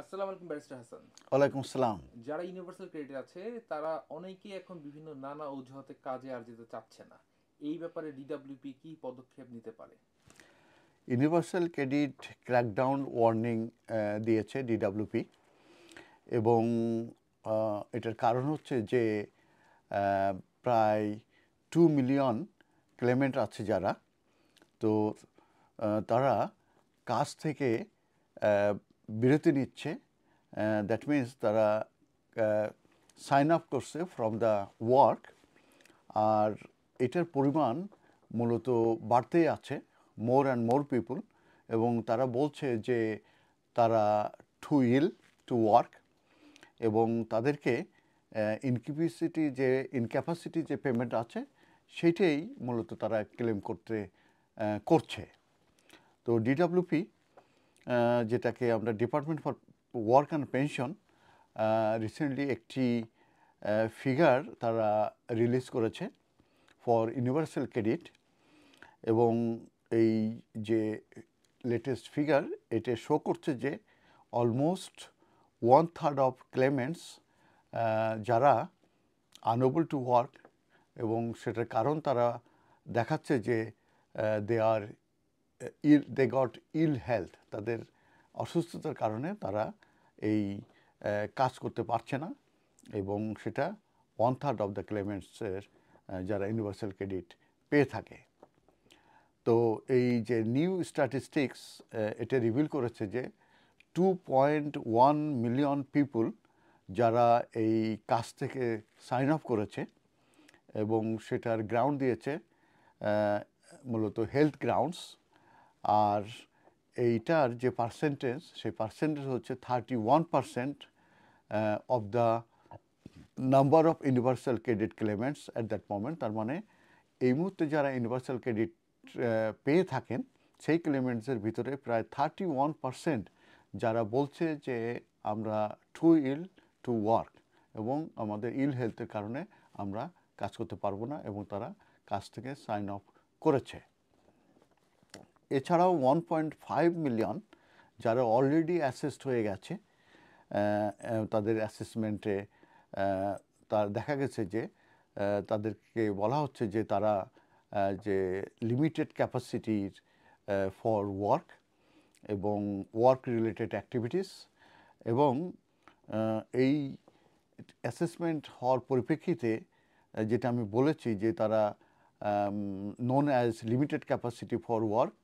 আসসালামু আলাইকুম ব্যারিস্টার হাসান। ওয়ালাইকুম আসসালাম। যারা ইউনিভার্সাল ক্রেডিট আছে তারা অনেকেই এখন বিভিন্ন নানা অজুহাতে কাজে আর যেতে চাচ্ছে না। এই ব্যাপারে ডিডব্লিউপি কি পদক্ষেপ নিতে পারে? ইউনিভার্সাল ক্রেডিট ক্র্যাকডাউন ওয়ার্নিং দিয়েছে ডিডব্লিউপি এবং এটার কারণ হচ্ছে যে আহ, প্রায় 2 মিলিয়ন ক্লেমেন্ট আছে যারা, তো তারা কাজ থেকে আহ, বিরতি নিচ্ছে। দ্যাট মিন্স তারা সাইন আপ করছে ফ্রম দ্য ওয়ার্ক, আর এটার পরিমাণ মূলত বাড়তেই আছে, মোর অ্যান্ড মোর পিপুল, এবং তারা বলছে যে তারা টু ইল টু ওয়ার্ক এবং তাদেরকে ইনক্যাপাসিটি যে পেমেন্ট আছে সেটাই মূলত তারা ক্লেম করছে। তো ডিডব্লিউপি, যেটাকে আমরা department for work and pension, recently একটি ফিগার তারা রিলিজ করেছে ফর ইউনিভার্সাল ক্রেডিট, এবং এই যে লেটেস্ট ফিগার এটা শো করছে যে অলমোস্ট 1/3 অফ ক্লেমেন্টস যারা আনএবল টু ওয়ার্ক, এবং সেটার কারণ তারা দেখাচ্ছে যে দে গট ইল হেলথ, তাদের অসুস্থতার কারণে তারা এই কাজ করতে পারছে না, এবং সেটা 1/3 অফ দ্য ক্লেমেন্টসের যারা ইউনিভার্সাল ক্রেডিট পেয়ে থাকে। তো এই যে নিউ স্ট্যাটিস্টিক্স এটা রিভিল করেছে যে 2.1 মিলিয়ন পিপুল যারা এই কাজ থেকে সাইন আপ করেছে, এবং সেটার গ্রাউন্ড দিয়েছে মূলত হেলথ গ্রাউন্ডস। আর এইটার যে পার্সেন্টেজ, সেই পার্সেন্টেজ হচ্ছে 31% of the number of universal credit Clements at that moment. তার মানে এই মুহূর্তে যারা ইউনিভার্সাল ক্রেডিট পেয়ে থাকেন সেই ক্লেমেন্টসের ভিতরে প্রায় 31% যারা বলছে যে আমরা টু ইল টু ওয়ার্ক, এবং আমাদের ইল হেলথের কারণে আমরা কাজ করতে পারবো না, এবং তারা কাজ থেকে সাইন অফ করেছে। এছাড়াও 1.5 মিলিয়ন যারা অলরেডি অ্যাসেসড হয়ে গেছে, তাদের অ্যাসেসমেন্টে তার দেখা গেছে যে তাদেরকে বলা হচ্ছে যে তারা যে লিমিটেড ক্যাপাসিটির ফর ওয়ার্ক এবং ওয়ার্ক রিলেটেড অ্যাক্টিভিটিস, এবং এই অ্যাসেসমেন্ট হওয়ার পরিপ্রেক্ষিতে যেটা আমি বলেছি যে তারা known as limited capacity for work,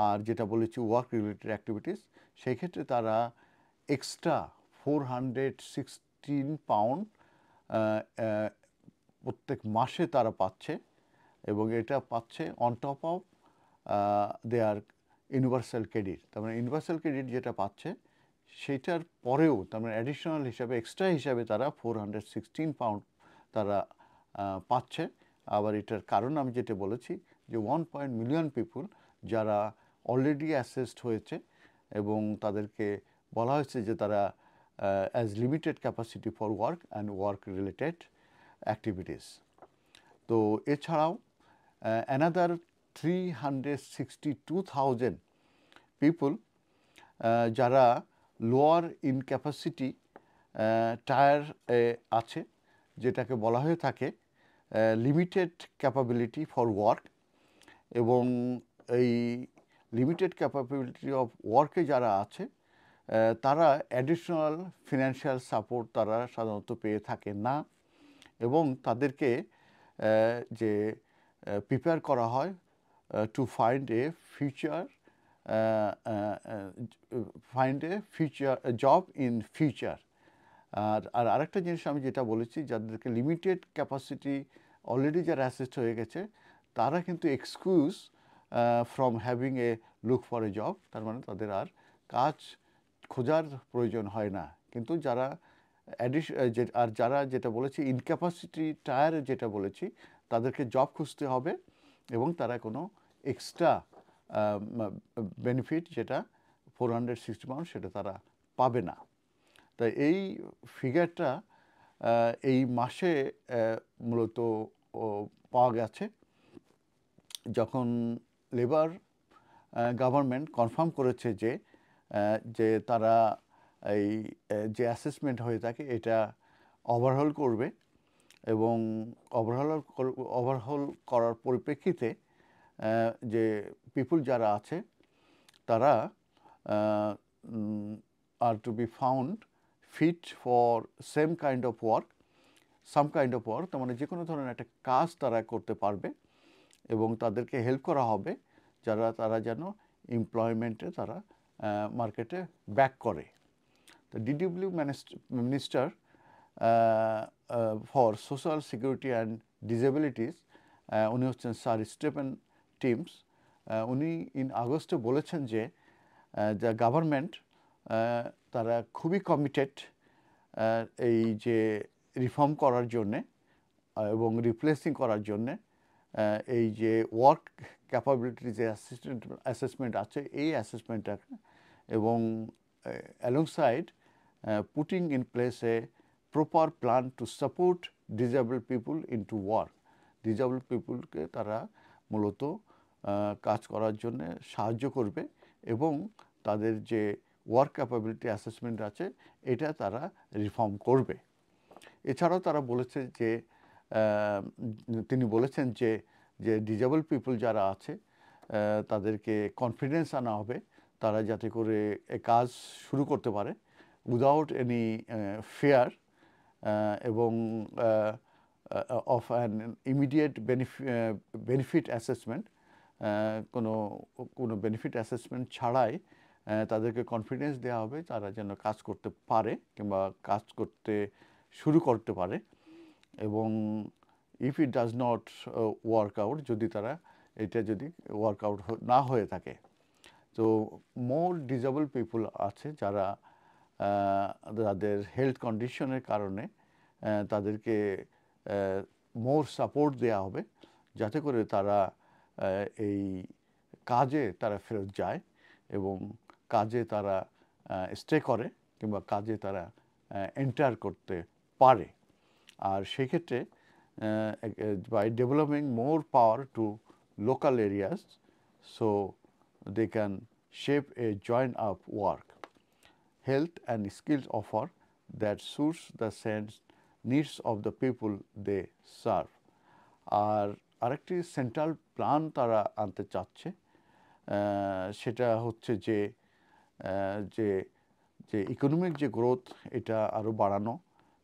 আর যেটা বলেছি ওয়ার্ক রিলেটেড অ্যাক্টিভিটিস, সেই ক্ষেত্রে তারা এক্সট্রা 416 পাউন্ড প্রত্যেক মাসে তারা পাচ্ছে, এবং এটা পাচ্ছে on top of their universal credit. তার মানে ইউনিভার্সাল ক্রেডিট যেটা পাচ্ছে সেটার পরেও, তার মানে অ্যাডিশনাল হিসাবে, এক্সট্রা হিসাবে তারা 416 পাউন্ড তারা পাচ্ছে। আবার এটার কারণ আমি যেটা বলেছি যে 1 মিলিয়ন পিপুল যারা অলরেডি অ্যাসেসড হয়েছে, এবং তাদেরকে বলা হয়েছে যে তারা as limited capacity for work and work related activities. তো এছাড়াও অ্যানাদার 362,000 পিপুল যারা লোয়ার ইনক্যাপাসিটি টায়ার আছে, যেটাকে বলা হয়ে থাকে লিমিটেড ক্যাপাবিলিটি ফর ওয়ার্ক, এবং এই লিমিটেড ক্যাপাবিলিটি অফ ওয়ার্কে যারা আছে তারা অ্যাডিশনাল ফিনান্সিয়াল সাপোর্ট তারা সাধারণত পেয়ে থাকে না, এবং তাদেরকে যে প্রিপেয়ার করা হয় to find a future job in future. আর আরেকটা জিনিস আমি যেটা বলেছি, যাদেরকে লিমিটেড ক্যাপাসিটি অলরেডি যারা অ্যাসেস্ট হয়ে গেছে তারা কিন্তু excuse from having a look for a job, তার মানে তাদের আর কাজ খোঁজার প্রয়োজন হয় না। কিন্তু যারা আর যারা যেটা বলেছি ইনক্যাপাসিটি টায়ার যেটা বলেছি, তাদেরকে জব খুঁজতে হবে, এবং তারা কোনো এক্সট্রা বেনিফিট যেটা 460 পাউন্ড সেটা তারা পাবে না। তাই এই ফিগারটা এই মাসে মূলত পাওয়া গেছে, যখন লেবার গভর্নমেন্ট কনফার্ম করেছে যে তারা এই যে অ্যাসেসমেন্ট হয়ে থাকে এটা ওভারহল করবে এবং ওভারহল করার পরিপ্রেক্ষিতে যে পিপুল যারা আছে তারা are to be found fit for same kind of work, some kind of work, তার মানে যে কোনো ধরনের একটা কাজ তারা করতে পারবে এবং তাদেরকে হেল্প করা হবে তারা যেন এমপ্লয়মেন্টে তারা মার্কেটে ব্যাক করে। তো DW minister for social security and disabilities উনি হচ্ছেন স্যার স্টিফেন টিমস। উনি আগস্টে বলেছেন যে দ্য গভর্নমেন্ট তারা খুবই কমিটেড এই যে রিফর্ম করার জন্যে এবং রিপ্লেসিং করার জন্যে এই যে ওয়ার্ক ক্যাপাবিলিটি যে অ্যাসেসমেন্ট আছে এই অ্যাসেসমেন্টটাকে এবং alongside putting in place a proper plan to support disabled people into work. disabled peopleকে তারা মূলত কাজ করার জন্য সাহায্য করবে এবং তাদের যে ওয়ার্ক ক্যাপাবিলিটি অ্যাসেসমেন্ট আছে এটা তারা রিফর্ম করবে। এছাড়াও তারা বলেছে যে তিনি বলেছেন যে ডিসেবল পিপল যারা আছে তাদেরকে কনফিডেন্স আনা হবে তারা যাতে করে কাজ শুরু করতে পারে উইদাউট এনি ফিয়ার এবং of an immediate benefit assessment, কোনো বেনিফিট অ্যাসেসমেন্ট ছাড়াই তাদেরকে কনফিডেন্স দেওয়া হবে তারা যেন কাজ করতে পারে কিংবা কাজ করতে শুরু করতে পারে এবং if it does not work out, যদি ওয়ার্ক আউট না হয়ে থাকে, তো মোর ডিসেবল পিপুল আছে যাদের হেলথ কন্ডিশনের কারণে তাদেরকে মোর সাপোর্ট দেওয়া হবে যাতে করে তারা এই কাজে তারা ফেরত যায় এবং কাজে তারা স্টে করে কিংবা কাজে তারা এন্টার করতে পারে। আর সেক্ষেত্রে by developing more power to local areas so they can shape a joint up work, health and skills offer that suits the needs of the people they serve. আর আরেকটি সেন্ট্রাল প্ল্যান তারা আনতে চাচ্ছে, সেটা হচ্ছে যে ইকোনমিক যে growth এটা আরও বাড়ানো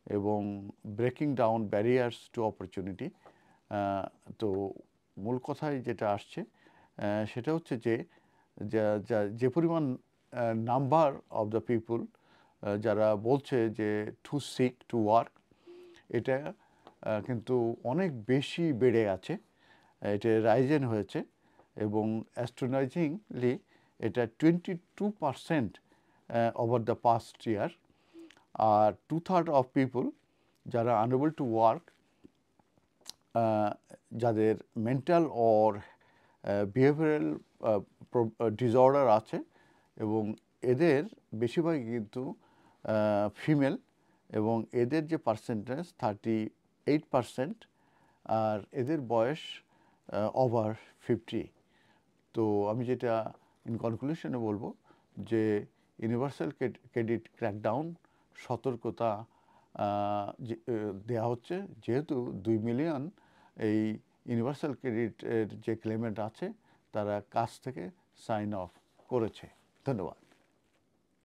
এবং breaking down barriers two opportunity. তো মূল কথায় যেটা আসছে সেটা হচ্ছে যে পরিমাণ নাম্বার অফ দ্য পিপুল যারা বলছে যে টু সিক টু ওয়ার্ক, এটা কিন্তু অনেক বেশি বেড়ে আছে, এটা রাইজেন হয়েছে এবং অ্যাস্ট্রোনাইজিংলি এটা 22% ওভার দ্য পাস্ট ইয়ার। আর 2/3 অফ পিপুল যারা আনএবল টু ওয়ার্ক, যাদের মেন্টাল অর বিহেভিয়ারাল ডিসঅর্ডার আছে এবং এদের বেশিরভাগই কিন্তু ফিমেল এবং এদের যে পার্সেন্টেজ 38%, আর এদের বয়স ওভার 50। তো আমি যেটা ইন কনক্লুশনে বলবো যে ইউনিভার্সাল ক্রেডিট ক্র্যাকডাউন সতর্কতা দেওয়া হচ্ছে, যেহেতু 2 মিলিয়ন এই ইউনিভার্সাল ক্রেডিটের যে ক্লেমেন্ট আছে তারা কাজ থেকে সাইন অফ করেছে। ধন্যবাদ।